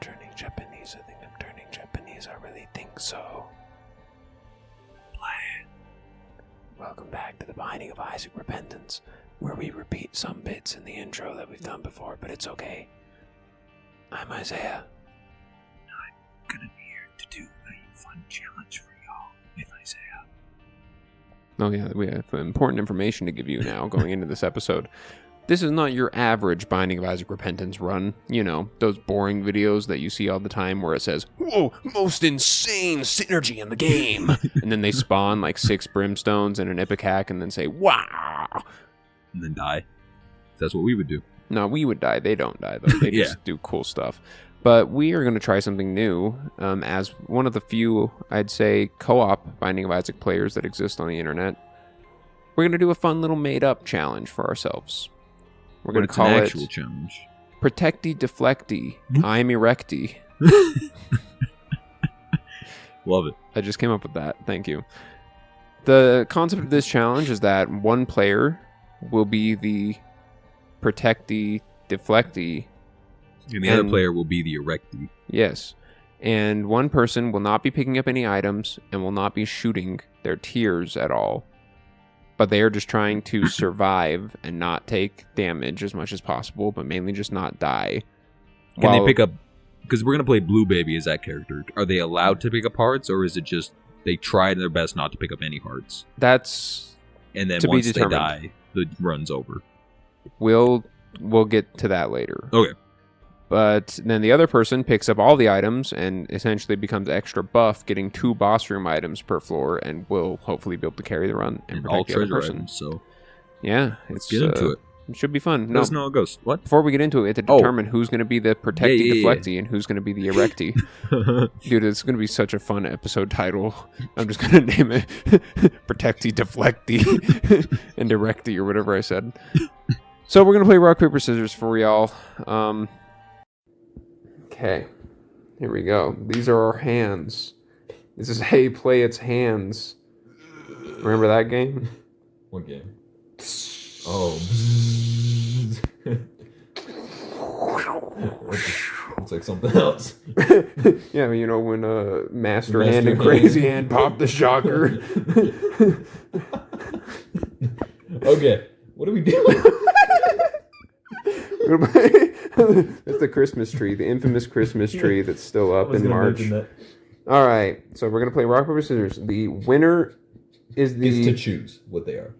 turning Japanese. I really think so. Play it. Welcome back to the Binding of Isaac Repentance, where we repeat some bits in the intro that we've done before, but it's okay. I'm Isaiah. I'm gonna be here to do a fun challenge for y'all with Isaiah. Oh yeah, we have important information to give you now going into this episode. This is not your average Binding of Isaac Repentance run. You know, those boring videos that you see all the time where it says, "Whoa, most insane synergy in the game." And then they spawn like 6 brimstones and an ipecac and then say, "Wow." And then die. That's what we would do. No, we would die. They don't die, though. They just do cool stuff. But we are going to try something new as one of the few, I'd say, co-op Binding of Isaac players that exist on the internet. We're going to do a fun little made-up challenge for ourselves. We're going to call it actual challenge. Protecty, Deflecty, I'm Erecty. Love it. I just came up with that. Thank you. The concept of this challenge is that one player will be the Protecty, Deflecty, and the other player will be the Erecty. Yes. And one person will not be picking up any items and will not be shooting their tiers at all. But they are just trying to survive and not take damage as much as possible, but mainly just not die. Can they pick up... Because we're going to play Blue Baby as that character. Are they allowed to pick up hearts, or is it just they try their best not to pick up any hearts? That's and then to once be they determined. die, the run's over. We'll get to that later. Okay. But then the other person picks up all the items and essentially becomes extra buff, getting 2 boss room items per floor, and will hopefully be able to carry the run and protect all the other treasure person. items, so yeah, let's get into it. It should be fun. Let us know how it goes. What? Before we get into it, we have to determine who's going to be the Protecty, Deflecty, and who's going to be the Erecty. Dude, it's going to be such a fun episode title. I'm just going to name it Protecty, Deflecty, and Erecty, or whatever I said. So we're going to play rock, paper, scissors for y'all. Okay, here we go. These are our hands. This is Hey Play Its Hands. Remember that game? What game? Oh. It's like something else. Yeah, you know, when Master Hand and Crazy Hand pop the shocker. Okay, what are we doing? It's the Christmas tree, the infamous Christmas tree that's still up in March. All right, so we're going to play rock, paper, scissors. The winner is Gets to choose what they are.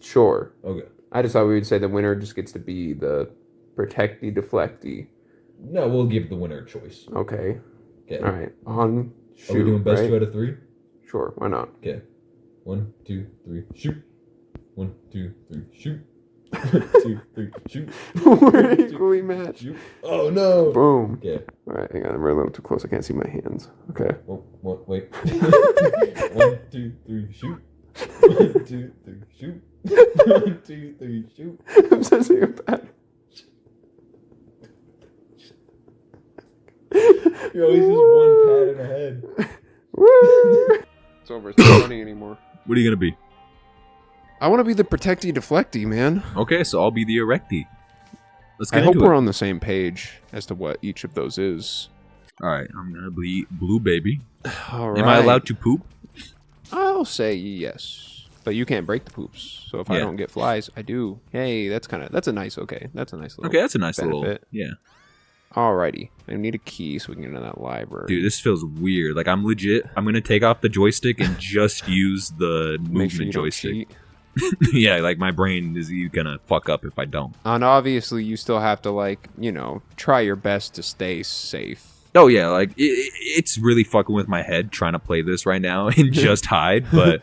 Sure. Okay. I just thought we would say the winner just gets to be the Protecty, Deflecty. No, we'll give the winner a choice. Okay. Okay. All right. On shoot. Are we doing best right? 2 out of 3? Sure. Why not? Okay. 1, 2, 3, shoot. 1, 2, 3, shoot. 1, 2, 3, shoot. We're equally matched. Shoot. Oh no! Boom. Okay. All right. Hang on. I'm a little too close. I can't see my hands. Okay. Oh, wait. 1, 2, 3, shoot. 1, 2, 3, shoot. 1, 2, 3, shoot. I'm such a bad. You're always just one pat in the head. Woo! It's over. It's not funny anymore. What are you gonna be? I want to be the Protecty, Deflecty, man. Okay, so I'll be the Erecty. Let's I get hope into we're it. on the same page as to what each of those is. Alright, I'm gonna be Blue Baby. All right. Am I allowed to poop? I'll say yes, but you can't break the poops. So if I don't get flies, I do. Hey, that's a nice. Okay, that's a nice little. Okay, that's a nice benefit. little. Yeah. Alrighty, I need a key so we can get into that library. Dude, this feels weird. Like I'm legit. I'm gonna take off the joystick and just use the Make sure movement you don't joystick. cheat. Yeah, like my brain is gonna fuck up if I don't. And obviously, you still have to, like, you know, try your best to stay safe. Oh yeah, like it's really fucking with my head trying to play this right now and just hide, but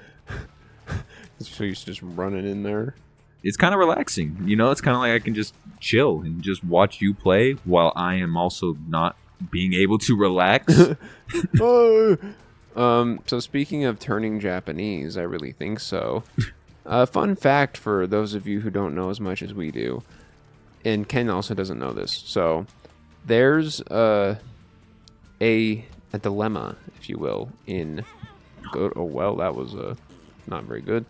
So you're just running in there. it's kind of relaxing. You know, it's kind of like I can just chill and just watch you play while I am also not being able to relax. So speaking of turning Japanese, I really think so. Fun fact for those of you who don't know as much as we do, and Ken also doesn't know this. So there's a dilemma, if you will, in good. Oh well, that was not very good.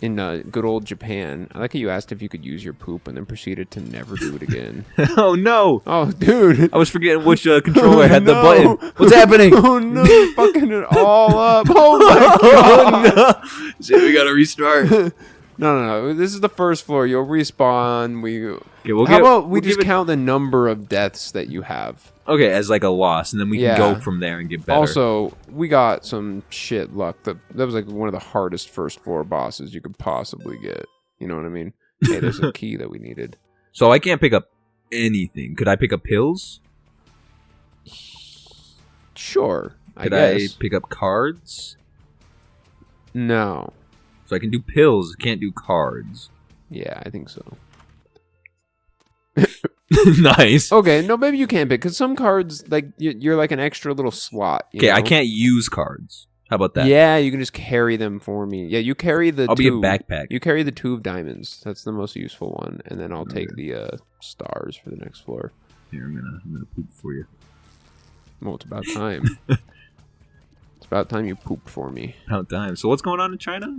in good old Japan. I like how you asked if you could use your poop and then proceeded to never do it again. Oh no! Oh, dude. I was forgetting which controller had the No. button. What's happening? Oh, no. You're fucking it all up. Oh, my God. Oh, no! Shit, we gotta restart. No. This is the first floor. You'll respawn. Okay, How about we just count the number of deaths that you have? Okay, as like a loss, and then we can go from there and get better. Also, we got some shit luck. That was like one of the hardest first floor bosses you could possibly get. You know what I mean? Hey, there's a key that we needed. So I can't pick up anything. Could I pick up pills? Sure. Could I pick up cards? No. So I can do pills, can't do cards. Yeah, I think so. Nice. Okay, no, maybe you can pick, because some cards, like, you're like an extra little slot. Okay, know? I can't use cards. How about that? Yeah, you can just carry them for me. Yeah, you carry the I'll be a backpack. You carry the 2 of diamonds. That's the most useful one. And then I'll take the stars for the next floor. Here, I'm gonna poop for you. Well, it's about time. It's about time you pooped for me. About time. So what's going on in China?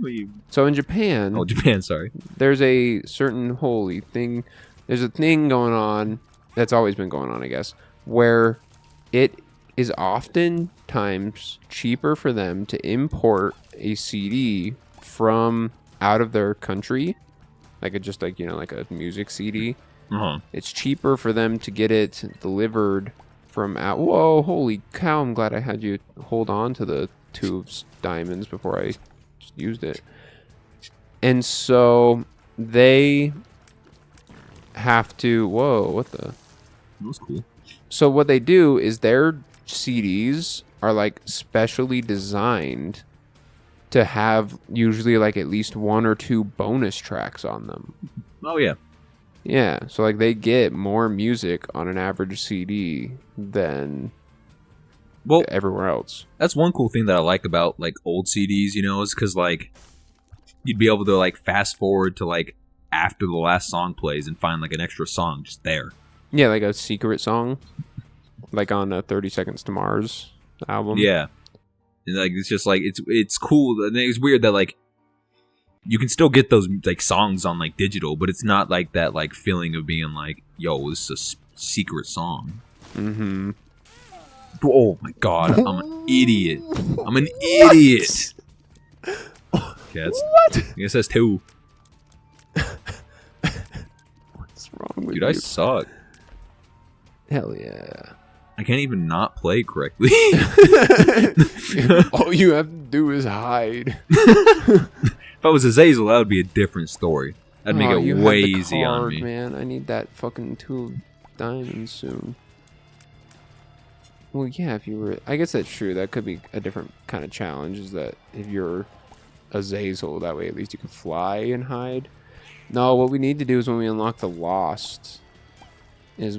So in Japan... Oh, Japan, sorry. There's a certain holy thing. There's a thing going on that's always been going on, I guess, where it is oftentimes cheaper for them to import a CD from out of their country, like a music CD. Uh-huh. It's cheaper for them to get it delivered from out. Whoa, holy cow! I'm glad I had you hold on to the 2 of diamonds before I just used it. And so they have to... Whoa, what the... That was cool. So what they do is their CDs are like specially designed to have usually like at least 1 or 2 bonus tracks on them. Oh, yeah. Yeah, so like they get more music on an average CD than everywhere else. That's one cool thing that I like about like old CDs, is because like you'd be able to like fast forward to like after the last song plays and find like an extra song just there. Yeah, like a secret song, like on 30 Seconds to Mars album. Yeah, and like it's just like it's cool. And it's weird that like you can still get those like songs on like digital, but it's not like that like feeling of being like, yo, this is a secret song. Mm-hmm. Oh my god, I'm an idiot. I'm an idiot. Okay, What? I guess that's 2. What's wrong with Dude, you? I suck. Hell yeah. I can't even not play correctly. All you have to do is hide. If I was Azazel, that would be a different story. That'd make you it have way the easy on card, me. Man, I need that fucking 2 of diamonds soon. Well, yeah, if you were... I guess that's true. That could be a different kind of challenge, is that if you're Azazel, that way at least you can fly and hide. No, what we need to do is when we unlock the Lost, is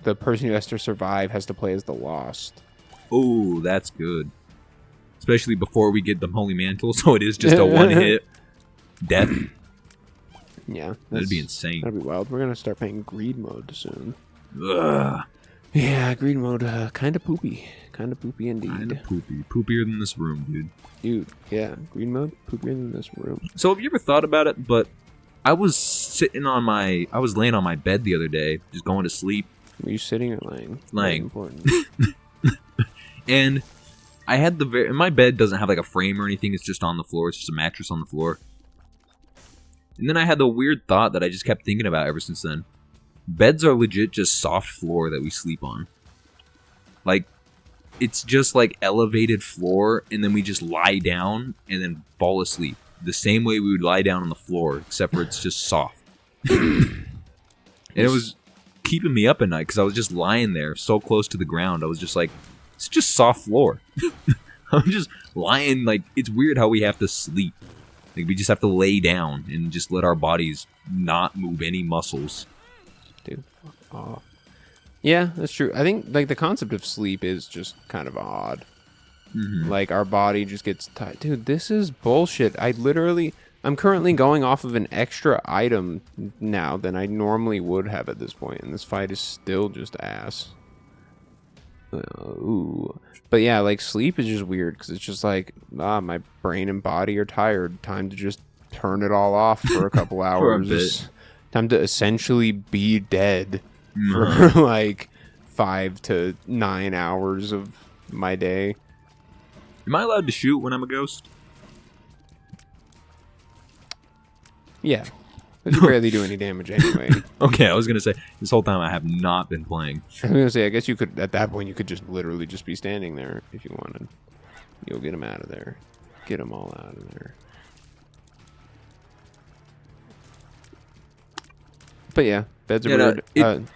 the person who has to survive has to play as the Lost. Oh, that's good. Especially before we get the Holy Mantle, so it is just a one-hit death. Yeah. That'd be insane. That'd be wild. We're going to start playing greed mode soon. Ugh. Yeah, greed mode, kind of poopy. Kind of poopy indeed. Kinda poopy. Poopier than this room, dude. Dude, yeah, greed mode, poopier than this room. So have you ever thought about it? But I was laying on my bed the other day, just going to sleep. Were you sitting or laying? Laying. Very important. And I had my bed doesn't have like a frame or anything. It's just on the floor. It's just a mattress on the floor. And then I had the weird thought that I just kept thinking about ever since then. Beds are legit just soft floor that we sleep on. Like, it's just like elevated floor, and then we just lie down and then fall asleep. The same way we would lie down on the floor, except for it's just soft. And it was keeping me up at night because I was just lying there so close to the ground. I was just like, it's just soft floor. I'm just lying. Like, it's weird how we have to sleep. Like, we just have to lay down and just let our bodies not move any muscles. Dude, fuck off. Yeah, that's true. I think like the concept of sleep is just kind of odd. Mm-hmm. Like our body just gets tired. Dude, this is bullshit. I'm currently going off of an extra item now than I normally would have at this point, and this fight is still just ass. Ooh. But yeah, like sleep is just weird because it's just like, my brain and body are tired. Time to just turn it all off for a couple For a hours. bit. Just time to essentially be dead for like 5 to 9 hours of my day. Am I allowed to shoot when I'm a ghost? Yeah. But you barely do any damage anyway. Okay, I was gonna say this whole time I have not been playing. I was gonna say, I guess you could, at that point, you could just literally just be standing there if you wanted. You'll get them out of there. Get them all out of there. But yeah, beds are weird.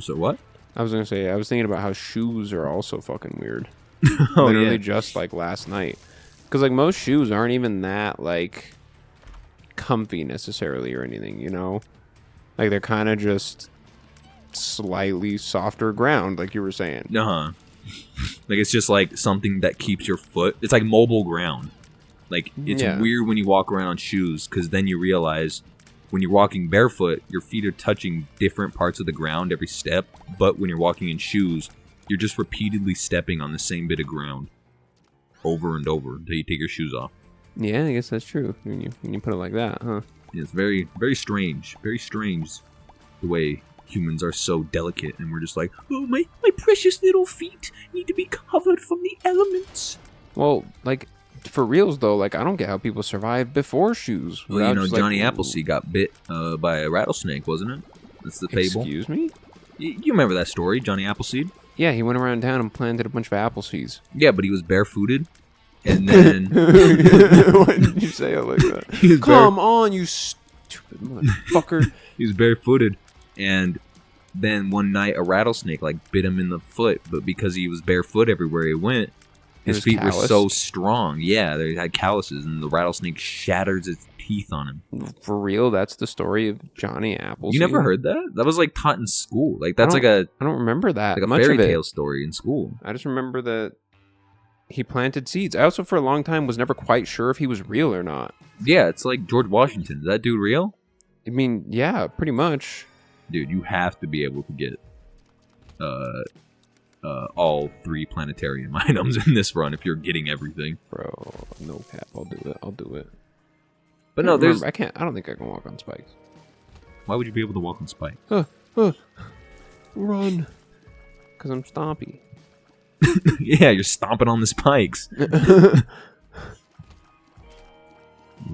So what? I was gonna say, I was thinking about how shoes are also fucking weird. Oh, Literally yeah. just like last night. Because like most shoes aren't even that like comfy necessarily or anything, you know? Like they're kind of just slightly softer ground, like you were saying. Like it's just like something that keeps your foot. It's like mobile ground. Like it's weird when you walk around on shoes because then you realize when you're walking barefoot, your feet are touching different parts of the ground every step. But when you're walking in shoes, you're just repeatedly stepping on the same bit of ground over and over until you take your shoes off. Yeah, I guess that's true when you put it like that, huh? Yeah, it's very, very strange. Very strange the way humans are so delicate and we're just like, oh, my precious little feet need to be covered from the elements. Well, like, for reals though, like, I don't get how people survive before shoes. Well, you know, just, Johnny like, Appleseed got bit by a rattlesnake, wasn't it? That's the fable. Excuse me? You remember that story, Johnny Appleseed? Yeah, he went around town and planted a bunch of apple seeds. Yeah, but he was barefooted. And then... Why did you say it like that? Come on, you stupid motherfucker. He was barefooted. And then one night a rattlesnake like bit him in the foot. But because he was barefoot everywhere he went, his feet were so strong. Yeah, they had calluses. And the rattlesnake shatters its teeth on him. For real? That's the story of Johnny Appleseed? You never heard that? That was like taught in school. Like that's like a... I don't remember that Like a much fairy of it. tale story in school. I just remember that he planted seeds. I also, for a long time, was never quite sure if he was real or not. Yeah, it's like George Washington. Is that dude real? I mean, yeah, pretty much. Dude, you have to be able to get all 3 planetarium items in this run if you're getting everything. Bro, no cap. I'll do it. But no, there's... I don't think I can walk on spikes. Why would you be able to walk on spikes? Run. Because I'm stompy. Yeah, you're stomping on the spikes. Oh,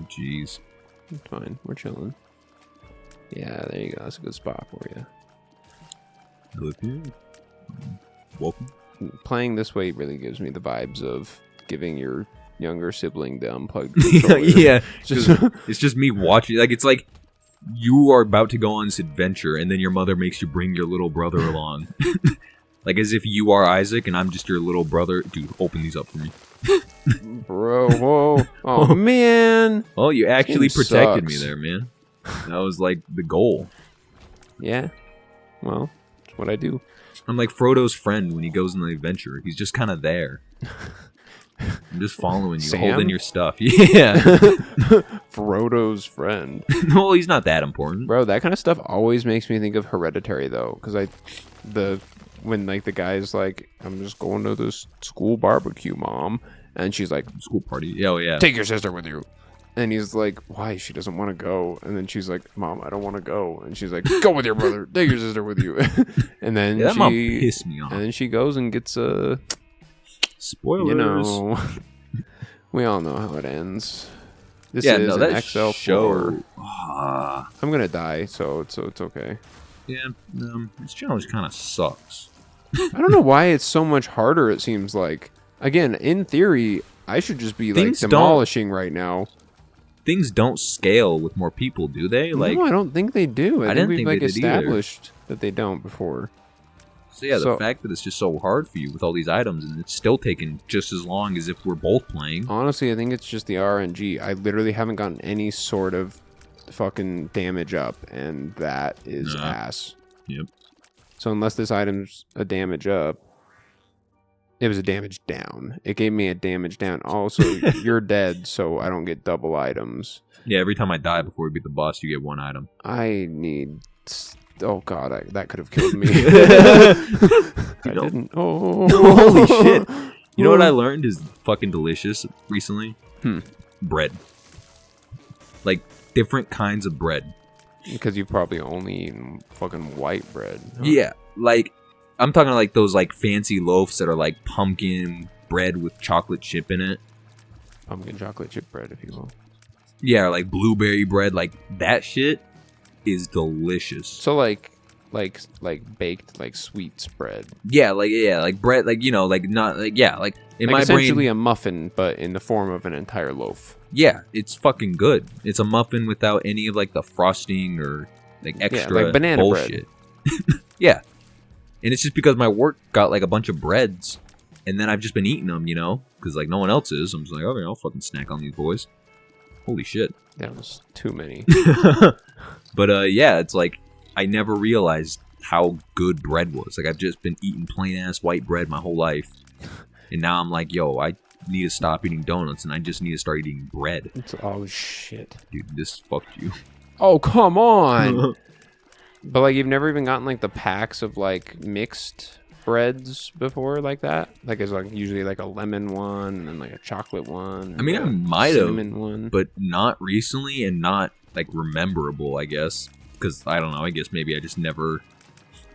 jeez. It's fine. We're chilling. Yeah, there you go. That's a good spot for you. I live here. Welcome. Playing this way really gives me the vibes of giving your younger sibling the unplugged controller. Yeah, Just it's just me watching. Like it's like you are about to go on this adventure, and then your mother makes you bring your little brother along. Like as if you are Isaac and I'm just your little brother. Dude, open these up for me. Bro, whoa. Oh, man. Oh, you actually Game protected me sucks. there, man. That was like the goal. Yeah. Well, that's what I do. I'm like Frodo's friend when he goes on the adventure. He's just kind of there. I'm just following you, Sam? holding your stuff. Yeah. Frodo's friend. Well, he's not that important. Bro, that kind of stuff always makes me think of Hereditary, though. Because when like the guy's like, I'm just going to this school barbecue, Mom. And she's like, School party. Oh, yeah. take your sister with you. And he's like, why? She doesn't want to go. And then she's like, Mom, I don't want to go. And she's like, go with your brother. Take your sister with you. And then That mom pissed me off. And then she goes and gets a... Spoilers. You know, we all know how it ends. This Yeah, is no, an that XL4. show. I'm gonna die, so it's okay. Yeah, this challenge kind of sucks. I don't know why it's so much harder. It seems like, again, in theory, I should just be like Things demolishing right now. Things don't scale with more people, do they? Like, No, I don't think they do. I think didn't we've think like they did either. established that they don't before. so yeah, the so- fact that it's just so hard for you with all these items and it's still taking just as long as if we're both playing. Honestly, I think it's just the RNG. I literally haven't gotten any sort of fucking damage up, and that is Nah. ass. Yep. So unless this item's a damage up, it was a damage down. It gave me a damage down. Also, you're dead, so I don't get double items. Yeah, every time I die before we beat the boss, you get 1 item. I need... Oh god, that could have killed me. I know- didn't. Oh, Holy shit. You know what I learned is fucking delicious recently? Hmm. Bread. like different kinds of bread. Because you've probably only eaten fucking white bread. Huh? Yeah, like I'm talking like those like fancy loaves that are like pumpkin bread with chocolate chip in it. Pumpkin chocolate chip bread, if you will. Yeah, or like blueberry bread, like that shit is delicious. So like baked like sweet spread. Yeah, like bread, like you know, like not like like in Like my essentially brain. a muffin, but in the form of an entire loaf. Yeah, it's fucking good. It's a muffin without any of like the frosting or like extra like banana bullshit. Yeah, and it's just because my work got like a bunch of breads, and then I've just been eating them, you know, because like no one else is. I'm just like, okay, I'll fucking snack on these boys. Holy shit. That was too many. But yeah, it's like I never realized how good bread was. Like I've just been eating plain ass white bread my whole life, and now I'm like, yo, I need to stop eating donuts and I just need to start eating bread. Oh shit. Dude, this fucked you. Oh come on. But like you've never even gotten like the packs of like mixed breads before like that? Like it's like usually like a lemon one and then like a chocolate one. I mean, I a might have, cinnamon one. but not recently and not like rememberable, I guess. Because I don't know, I guess maybe I just never.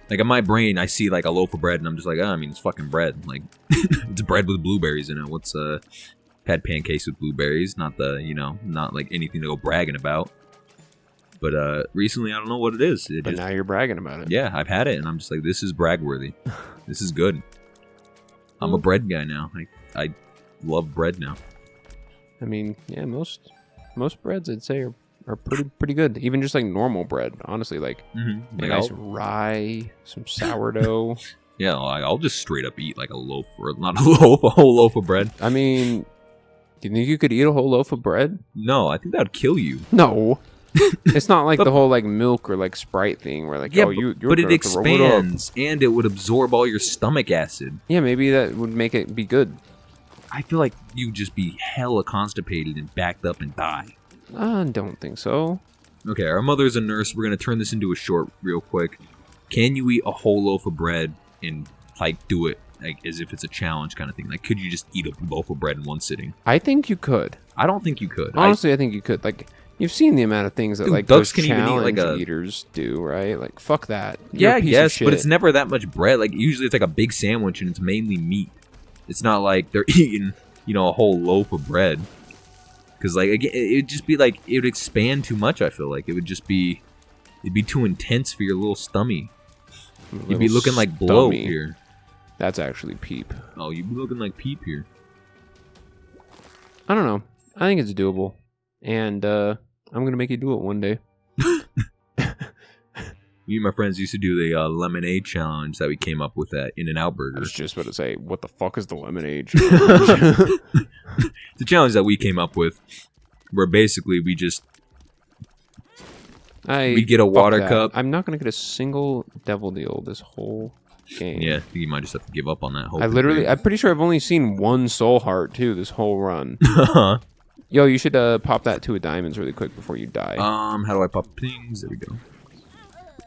Like in my brain, I see like a loaf of bread and I'm just like, oh, I mean, it's fucking bread. Like, it's bread with blueberries in it. What's had pancakes with blueberries? Not the, you know, not like anything to go bragging about. But recently, I don't know what it is. But now you're bragging about it. Yeah, I've had it and I'm just like, this is brag-worthy. This is good. I'm a bread guy now. I love bread now. I mean, yeah, most breads I'd say are pretty good. Even just like normal bread, honestly, like Mm-hmm. a nice rye, some sourdough. Yeah, I'll just straight up eat like a loaf, or not a loaf, a whole loaf of bread. I mean, do you think you could eat a whole loaf of bread? No, I think that would kill you. No. It's not like the whole like milk or like Sprite thing where like, Yeah, oh, you're but it gonna throw it up. expands and it would absorb all your stomach acid. Yeah, maybe that would make it be good. I feel like you'd just be hella constipated and backed up and die. I don't think so. Okay, our mother's a nurse. We're gonna turn this into a short real quick. Can you eat a whole loaf of bread and like do it like as if it's a challenge kind of thing? Like, could you just eat a loaf of bread in one sitting? I think you could. I don't think you could. Honestly, I think you could. Like, you've seen the amount of things that Dude, like ducks those can even eat, challenge like, a- eaters do, right? Like, fuck that. Yeah, You're a I piece of guess, but shit. it's never that much bread. Like, usually it's like a big sandwich and it's mainly meat. It's not like they're eating, you know, a whole loaf of bread. Because, like, again, it'd just be like, it would expand too much, I feel like. It would just be, it'd be too intense for your little stummy. You'd be Little looking like blow stummy. here. That's actually peep. Oh, you'd be looking like Peep here. I don't know. I think it's doable. And I'm going to make you do it one day. Me and my friends used to do the lemonade challenge that we came up with at In-N-Out I Burger. was just about to say, what the fuck is the lemonade? It's a challenge that we came up with where basically we just, we get a fuck water that. cup. I'm not going to get a single devil deal this whole game. Yeah, I think you might just have to give up on that. I'm pretty sure I've only seen one soul heart too this whole run. I Yo, you should pop that to a diamonds really quick before you die. how do I pop things? There we go.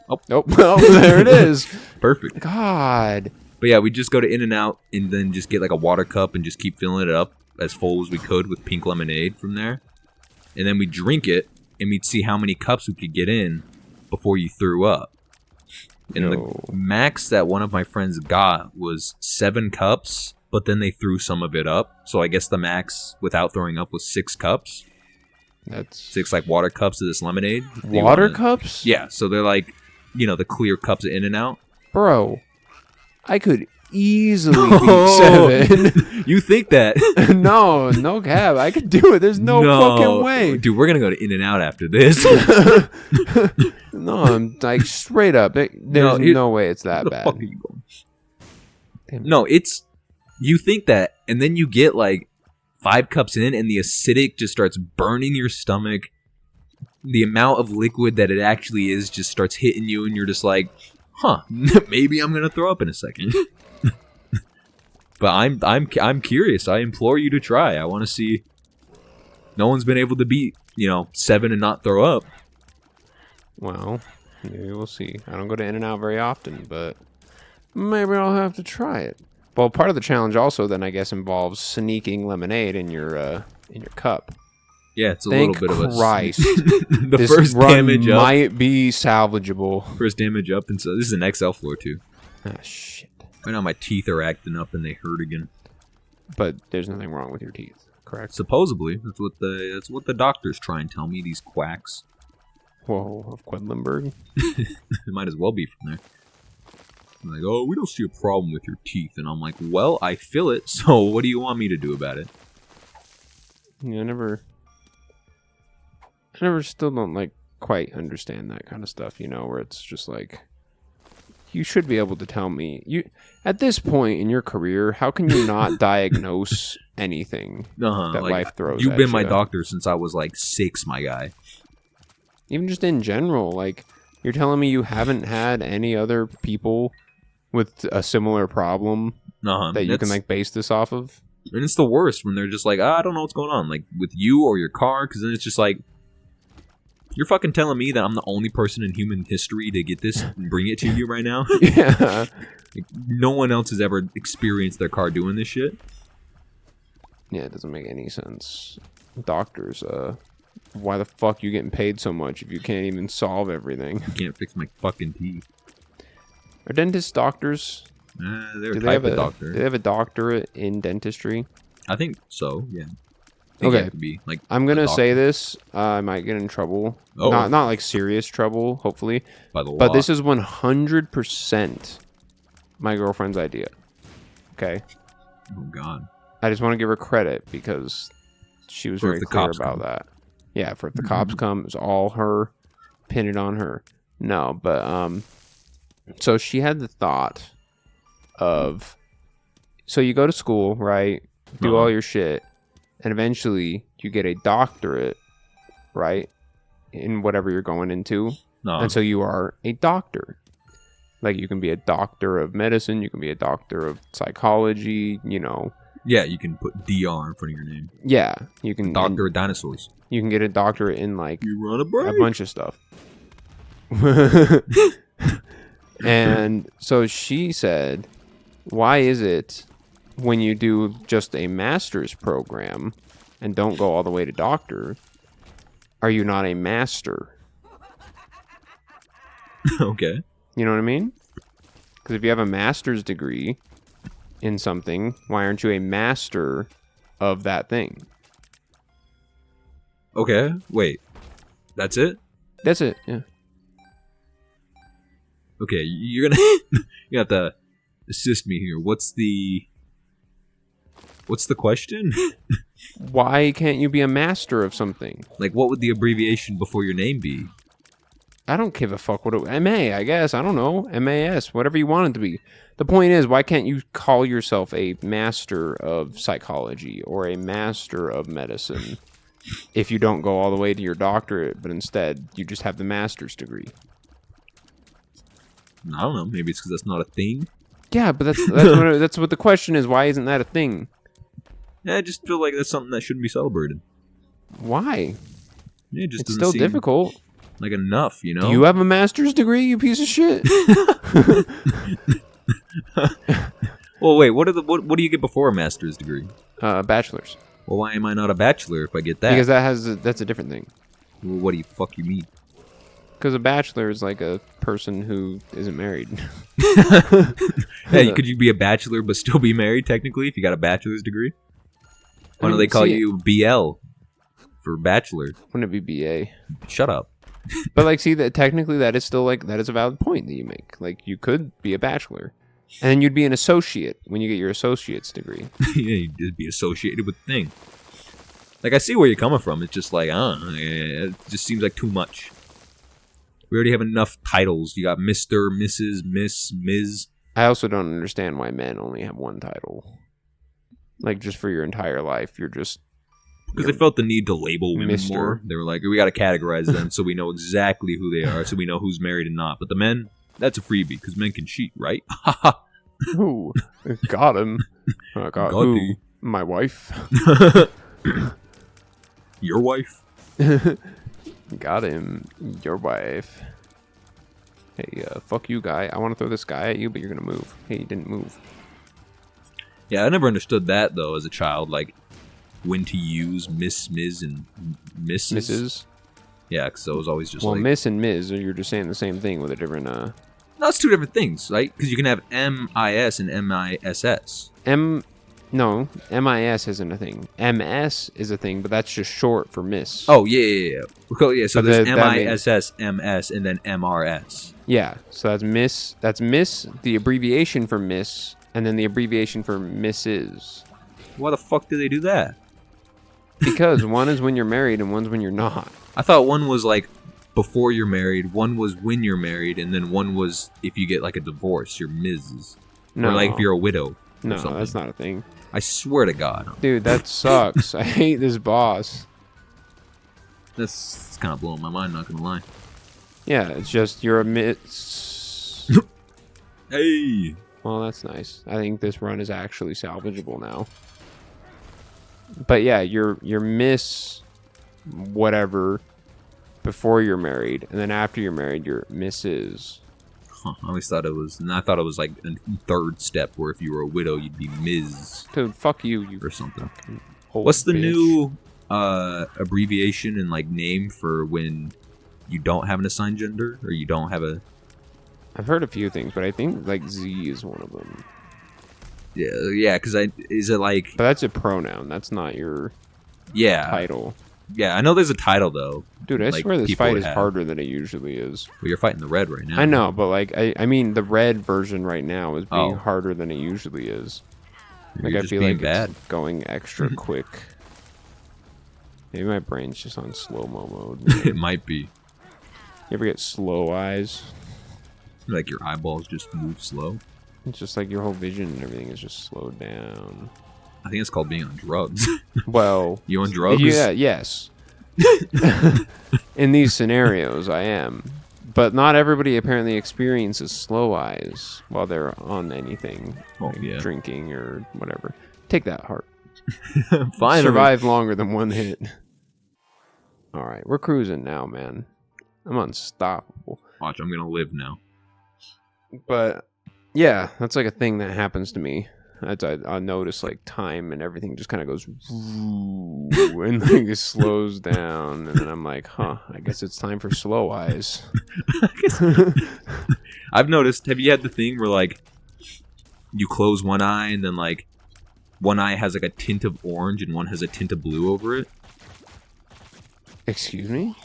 Oh, well, there it is. Perfect. God. But yeah, we just go to In-N-Out and then just get like a water cup and just keep filling it up as full as we could with pink lemonade from there. And then we drink it and we'd see how many cups we could get in before you threw up. And Yo. the max that one of my friends got was 7 cups, but then they threw some of it up. So I guess the max without throwing up was 6 cups. That's 6 like water cups of this lemonade. If you water wanna- cups? Yeah, so they're like, you know, the clear cups of In-N-Out. Bro, I could easily beat 7. You think that? no cap. I could do it. There's no fucking way. Dude, we're gonna go to In-N-Out after this. No, I'm like straight up. There's no way it's that Where the bad. fuck are you going? Damn. No, it's, you think that, and then you get like 5 cups in, and the acidic just starts burning your stomach. The amount of liquid that it actually is just starts hitting you, and you're just like, huh, maybe I'm gonna throw up in a second. But I'm curious. I implore you to try. I want to see. No one's been able to beat, 7 and not throw up. Well, maybe we'll see. I don't go to In-N-Out very often, but maybe I'll have to try it. Well, part of the challenge also then I guess involves sneaking lemonade in your cup. Yeah, it's a Thank little bit of a... Christ. The This first run damage up. might be salvageable. First damage up, and so this is an XL floor, too. Ah, shit. Right now my teeth are acting up and they hurt again. But there's nothing wrong with your teeth, correct? Supposedly. That's what the doctors try and tell me, these quacks. Whoa, of Quedlinburg? It might as well be from there. I'm like, oh, we don't see a problem with your teeth. And I'm like, well, I feel it, so what do you want me to do about it? Yeah, I never still don't, like, quite understand that kind of stuff, you know, where it's just like, you should be able to tell me. At this point in your career, how can you not diagnose anything that like, life throws you've at been my you? doctor since I was like 6, my guy. Even just in general, like, you're telling me you haven't had any other people with a similar problem that you can, like, base this off of? And it's the worst when they're just like, I don't know what's going on, like, with you or your car, because then it's just like, you're fucking telling me that I'm the only person in human history to get this and bring it to you right now? Yeah. Like, no one else has ever experienced their car doing this shit. Yeah, it doesn't make any sense. Doctors, why the fuck you getting paid so much if you can't even solve everything? I can't fix my fucking teeth. Are dentists doctors? They're Do a they type have of a doctor. Do they have a doctorate in dentistry? I think so, yeah. I think Okay. you have to be, like, I'm gonna a say doctor this. I might get in trouble. Oh. Not like serious trouble, hopefully. by the law. But this is 100% my girlfriend's idea. Okay. Oh, God. I just want to give her credit because she was For if very the clear cops about come. that. Yeah, for if the cops come, it's all her. Pin it on her. No, but so she had the thought of, so you go to school, right? Do all your shit, and eventually you get a doctorate, right? In whatever you're going into. No. And so you are a doctor. Like, you can be a doctor of medicine, you can be a doctor of psychology, you know. Yeah, you can put DR in front of your name. Yeah, you can Doctor of Dinosaurs. You can get a doctorate in, like, You run a a break. bunch of stuff. And so she said, why is it when you do just a master's program and don't go all the way to doctor, are you not a master? Okay. You know what I mean? Because if you have a master's degree in something, why aren't you a master of that thing? Okay. Wait. That's it? That's it, yeah. Okay, you're gonna you have to assist me here. What's the question? Why can't you be a master of something? Like, what would the abbreviation before your name be? I don't give a fuck what it... MA, I guess. I don't know. MAS, whatever you want it to be. The point is, why can't you call yourself a master of psychology or a master of medicine if you don't go all the way to your doctorate, but instead you just have the master's degree? I don't know. Maybe it's because that's not a thing. Yeah, but that's what the question is. Why isn't that a thing? Yeah, I just feel like that's something that shouldn't be celebrated. Why? Yeah, it just It's doesn't still seem difficult. like enough, you know? Do you have a master's degree, you piece of shit? Well, wait. What do you get before a master's degree? Bachelor's. Well, why am I not a bachelor if I get that? Because that's a different thing. Well, what do you fuck you mean? Because a bachelor is like a person who isn't married. Hey, could you be a bachelor but still be married technically if you got a bachelor's degree? Why don't they call you BL for bachelor? Wouldn't it be BA? Shut up. But like, see, that technically that is still like, that is a valid point that you make. Like, you could be a bachelor, and then you'd be an associate when you get your associate's degree. Yeah, you'd be associated with the thing. Like, I see where you're coming from. It's just like, I don't know. It just seems like too much. We already have enough titles. You got Mr., Mrs., Miss, Ms. I also don't understand why men only have one title. Like, just for your entire life, you're just... Because they felt the need to label women Mr. more. They were like, we got to categorize them so we know exactly who they are, so we know who's married and not. But the men, that's a freebie, because men can cheat, right? Ooh, got him. Got Got who? thee. My wife. Your wife? Got him. Your wife. Hey, fuck you, guy. I want to throw this guy at you, but you're gonna move. Hey, you didn't move. Yeah, I never understood that, though, as a child. Like, when to use Miss, Ms, and Mrs. Mrs. Yeah, because I was always just Well, like... Miss and Ms. You're just saying the same thing with a different. No, it's two different things, right? Because you can have M-I-S and M-I-S-S. No, MIS isn't a thing. MS is a thing, but that's just short for Miss. Oh, yeah. Okay, yeah, so But there's that M-I-S-S, M-S, and then M-R-S. Yeah, so that's Miss. That's Miss, the abbreviation for Miss, and then the abbreviation for Mrs. Why the fuck do they do that? Because one is when you're married and one's when you're not. I thought one was like before you're married, one was when you're married, and then one was if you get like a divorce, you're Mrs. No, Or like if you're a widow. no, or something. that's not a thing. I swear to God. Dude, that sucks. I hate this boss. That's kind of blowing my mind, not gonna lie. Yeah, it's just you're a Miss. Hey! Well, that's nice. I think this run is actually salvageable now. But yeah, you're Miss whatever before you're married, and then after you're married, you're Mrs. Huh, I always thought it was, and I thought it was like a third step where if you were a widow, you'd be Ms. Dude, fuck you or something. old What's the bitch. new abbreviation and like name for when you don't have an assigned gender or you don't have a... I've heard a few things, but I think like Z is one of them. Yeah, because is it like... But that's a pronoun. That's not your Yeah. title. Yeah, I know there's a title though. Dude, I Like, swear this people fight would is have. harder than it usually is. Well, you're fighting the red right now. I know, but like I mean the red version right now is being Oh. harder than it usually is. Like You're I just feel being like bad. it's going extra quick. Maybe my brain's just on slow-mo mode. It might be. You ever get slow eyes? Like your eyeballs just move slow. It's just like your whole vision and everything is just slowed down. I think it's called being on drugs. Well, You on drugs? yeah, yes. In these scenarios, I am. But not everybody apparently experiences slow eyes while they're on anything, Oh, like yeah. drinking or whatever. Take that, heart. Finally. Survive longer than one hit. All right, we're cruising now, man. I'm unstoppable. Watch, I'm gonna live now. But yeah, that's like a thing that happens to me. I notice like time and everything just kind of goes and like it slows down, and then I'm like, huh, I guess it's time for slow eyes. I've noticed. Have you had the thing where like you close one eye and then like one eye has like a tint of orange and one has a tint of blue over it? Excuse me?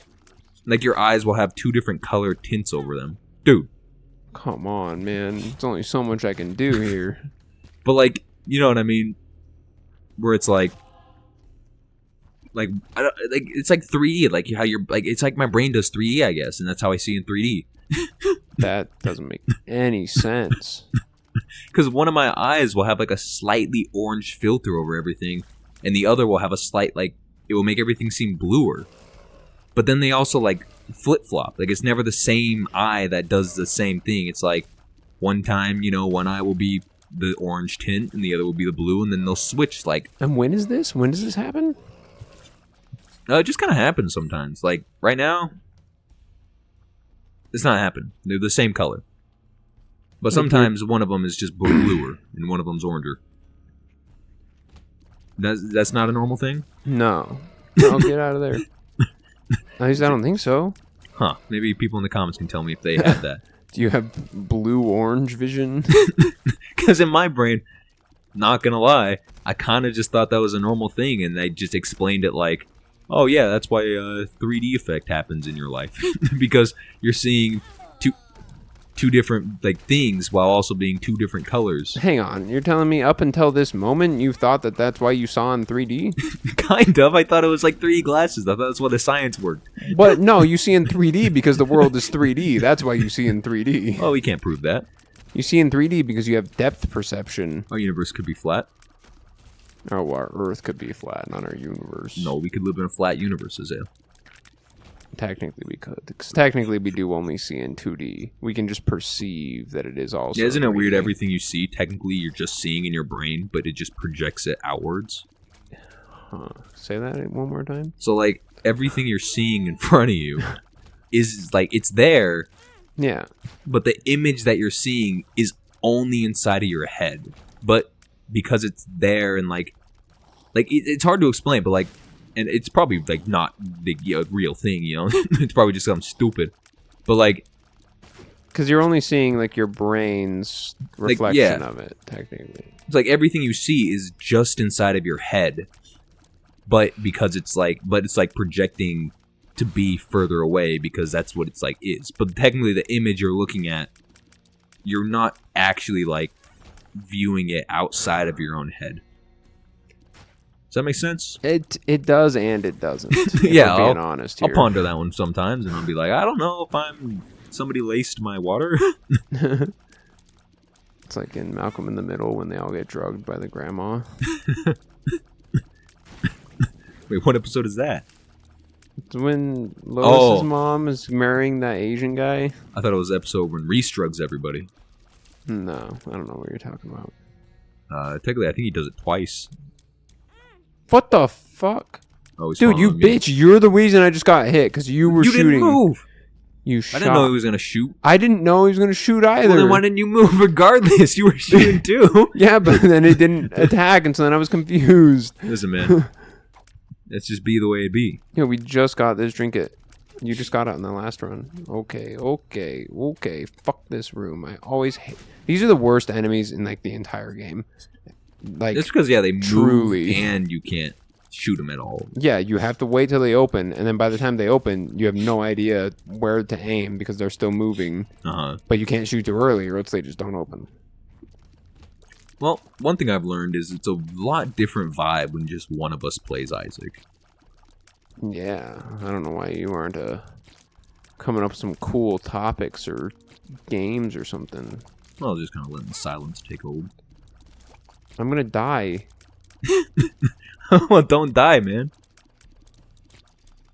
Like your eyes will have two different color tints over them, dude. Come on, man. It's only so much I can do here. But like, you know what I mean? Where it's like it's like 3D, like how you're like it's like my brain does 3D, I guess, and that's how I see in 3D. That doesn't make any sense. Because one of my eyes will have like a slightly orange filter over everything, and the other will have a slight like it will make everything seem bluer. But then they also like flip flop. Like it's never the same eye that does the same thing. It's like one time, you know, one eye will be the orange tint and the other will be the blue, and then they'll switch. Like And when is this? When does this happen? it just kind of happens sometimes. Like right now, it's not happening. They're the same color. But sometimes one of them is just bluer and one of them's oranger. That's not a normal thing? No. No, get out of there. At least I don't think so. Huh. Maybe people in the comments can tell me if they had that. Do you have blue-orange vision? Because in my brain, not gonna lie, I kind of just thought that was a normal thing, and they just explained it like, oh yeah, that's why a 3D effect happens in your life. Because you're seeing two different like things while also being two different colors. Hang on, you're telling me up until this moment you thought that that's why you saw in 3D? Kind of. I thought it was like 3D glasses. I thought that's why the science worked. But no, you see in 3D because the world is 3D. That's why you see in 3D. Oh, we can't prove that. You see in 3D because you have depth perception. Our universe could be flat. Oh, our Earth could be flat, not our universe. No, we could live in a flat universe, Azale. Technically we could. Because technically we do only see in 2D. We can just perceive that it is also Yeah, isn't it weird? 3D. Everything you see, technically, you're just seeing in your brain, but it just projects it outwards. Huh. Say that one more time? So, like, everything you're seeing in front of you is, like, it's there, Yeah. but the image that you're seeing is only inside of your head. But because it's there and, like, like it's hard to explain, but like, and it's probably like not the real thing, you know. It's probably just something stupid, but like, because you're only seeing like your brain's reflection of it, technically. It's like everything you see is just inside of your head, but it's like projecting to be further away because that's what it's like is. But technically, the image you're looking at, you're not actually like viewing it outside of your own head. Does that make sense? It does and it doesn't. Yeah, being honest here. I'll ponder that one sometimes, and I'll be like, I don't know if somebody laced my water. It's like in Malcolm in the Middle when they all get drugged by the grandma. Wait, what episode is that? It's when Lois's mom is marrying that Asian guy. I thought it was the episode when Reese drugs everybody. No, I don't know what you're talking about. Technically, I think he does it twice. What the fuck? Oh, he's dude, you following me. bitch! You're the reason I just got hit because you were shooting. You didn't move. You shot. I didn't know he was gonna shoot. I didn't know he was gonna shoot either. Well, then why didn't you move regardless? You were shooting too. Yeah, but then it didn't attack, and so then I was confused. Listen, man. Let's just be the way it be. Yeah, we just got this. Drink it. You just got it in the last run. Okay. Fuck this room. I always hate. These are the worst enemies in like the entire game. Like that's because they truly move and you can't shoot them at all. Yeah, you have to wait till they open, and then by the time they open, you have no idea where to aim because they're still moving. But you can't shoot too early, or else they just don't open. Well, one thing I've learned is it's a lot different vibe when just one of us plays Isaac. Yeah, I don't know why you aren't coming up with some cool topics or games or something. Well, just kind of letting the silence take hold. I'm gonna die. Well, don't die, man.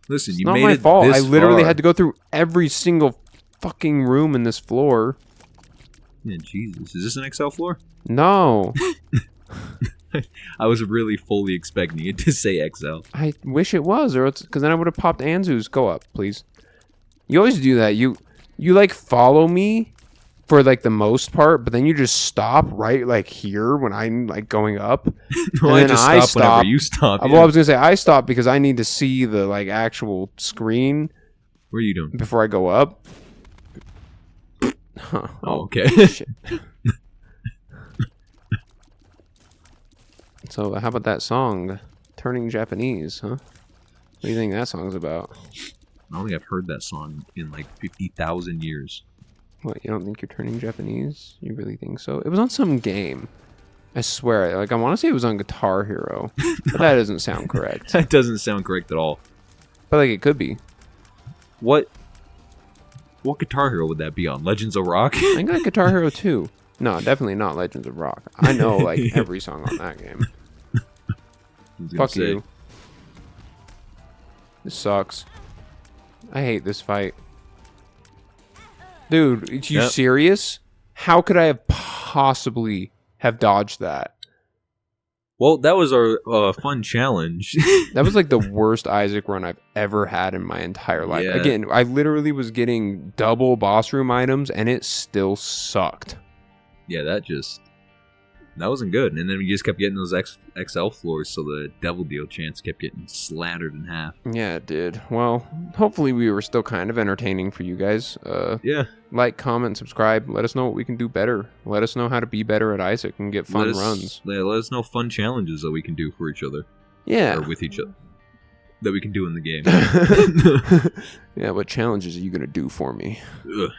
Listen, It's you not made my it fault. this I literally far. had to go through every single fucking room in this floor. Yeah, Jesus. Is this an XL floor? No. I was really fully expecting it to say XL. I wish it was, or it's because then I would have popped Anzu's. Go up, please. You always do that. You like follow me for like the most part, but then you just stop right like here when I'm like going up. Well, and I just stop whenever you stop. Well, I was gonna say I stop because I need to see the like actual screen. What are you doing? Before I go up? Huh. Oh, okay. Shit. So, how about that song, Turning Japanese, huh? What do you think that song's about? I don't think I've heard that song in like 50,000 years. What, you don't think you're turning Japanese? You really think so? It was on some game. I swear. Like, I want to say it was on Guitar Hero, but that doesn't sound correct. That doesn't sound correct at all. But, like, it could be. What Guitar Hero would that be on? Legends of Rock? I think like Guitar Hero 2. No, definitely not Legends of Rock. I know, like, every song on that game. Fuck you. This sucks. I hate this fight. Dude, are you serious? How could I have possibly have dodged that? Well, that was our fun challenge. That was like the worst Isaac run I've ever had in my entire life. Yeah. Again, I literally was getting double boss room items and it still sucked. Yeah, that wasn't good. And then we just kept getting those XL floors, so the Devil Deal chance kept getting slattered in half. Yeah, it did. Well, hopefully we were still kind of entertaining for you guys. Yeah. Like, comment, subscribe. Let us know what we can do better. Let us know how to be better at Isaac and get fun runs. Yeah, let us know fun challenges that we can do for each other. Yeah. Or with each other. That we can do in the game. Yeah, what challenges are you going to do for me? Ugh.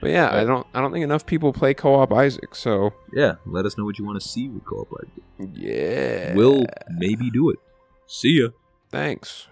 But yeah, I don't think enough people play co-op Isaac, so yeah, let us know what you want to see with co-op Isaac. Yeah. We'll maybe do it. See ya. Thanks.